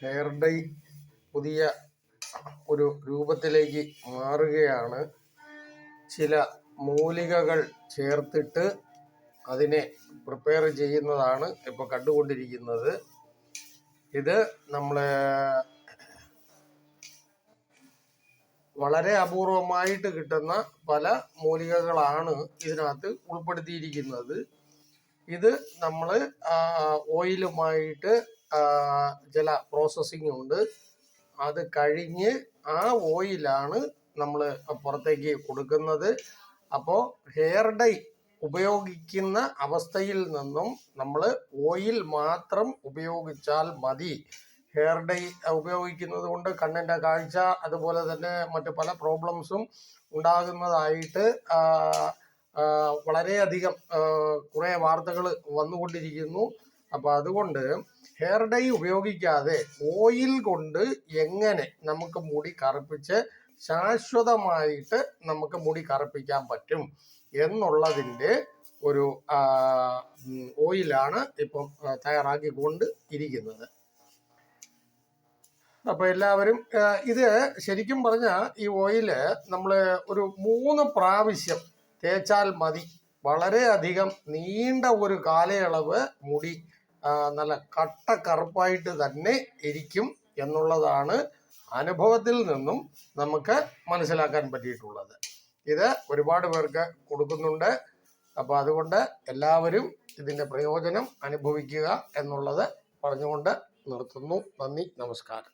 Hair dye പുതിയ ഒരു രൂപത്തിലേക്ക് മാറുകയാണ്. ചില മൂലികകൾ ചേർത്തിട്ട് അതിനെ പ്രിപ്പയർ ചെയ്യുന്നതാണ് ഇപ്പോൾ കണ്ടുകൊണ്ടിരിക്കുന്നത്. ഇത് നമ്മളെ വളരെ അപൂർവമായിട്ട് കിട്ടുന്ന പല മൂലികകളാണ് ഇതിനകത്ത് ഉൾപ്പെടുത്തിയിരിക്കുന്നത്. ഇത് നമ്മൾ ഓയിലുമായിട്ട് ചില പ്രോസസ്സിംഗ് ഉണ്ട്. അത് കഴിഞ്ഞ് ആ ഓയിലാണ് നമ്മൾ പുറത്തേക്ക് കൊടുക്കുന്നത്. അപ്പോൾ ഹെയർ ഡൈ ഉപയോഗിക്കുന്ന അവസ്ഥയിൽ നിന്നും നമ്മൾ ഓയിൽ മാത്രം ഉപയോഗിച്ചാൽ മതി. ഹെയർ ഡൈ ഉപയോഗിക്കുന്നത് കൊണ്ട് കണ്ണിൻ്റെ കാഴ്ച അതുപോലെ തന്നെ മറ്റു പല പ്രോബ്ലംസും ഉണ്ടാകുന്നതായിട്ട് വളരെയധികം കുറേ വാർത്തകൾ വന്നുകൊണ്ടിരിക്കുന്നു. അപ്പോൾ അതുകൊണ്ട് ഹെയർ ഡൈ ഉപയോഗിക്കാതെ ഓയിൽ കൊണ്ട് എങ്ങനെ നമുക്ക് മുടി കറുപ്പിച്ച് ശാശ്വതമായിട്ട് നമുക്ക് മുടി കറുപ്പിക്കാൻ പറ്റും എന്നുള്ളതിൻ്റെ ഒരു ഓയിലാണ് ഇപ്പം തയ്യാറാക്കിക്കൊണ്ട് ഇരിക്കുന്നത്. അപ്പോൾ എല്ലാവരും ഇത് ശരിക്കും പറഞ്ഞാൽ ഈ ഓയില് നമ്മൾ ഒരു 3 പ്രാവശ്യം തേച്ചാൽ മതി. വളരെയധികം നീണ്ട ഒരു കാലയളവ് മുടി നല്ല കട്ട കറുപ്പായിട്ട് തന്നെ ഇരിക്കും എന്നുള്ളതാണ് അനുഭവത്തിൽ നിന്നും നമുക്ക് മനസ്സിലാക്കാൻ പറ്റിയിട്ടുള്ളത്. ഇത് ഒരുപാട് പേർക്ക് കൊടുക്കുന്നുണ്ട്. അപ്പോൾ അതുകൊണ്ട് എല്ലാവരും ഇതിൻ്റെ പ്രയോജനം അനുഭവിക്കുക എന്നുള്ളത് പറഞ്ഞുകൊണ്ട് നിർത്തുന്നു. നന്ദി, നമസ്കാരം.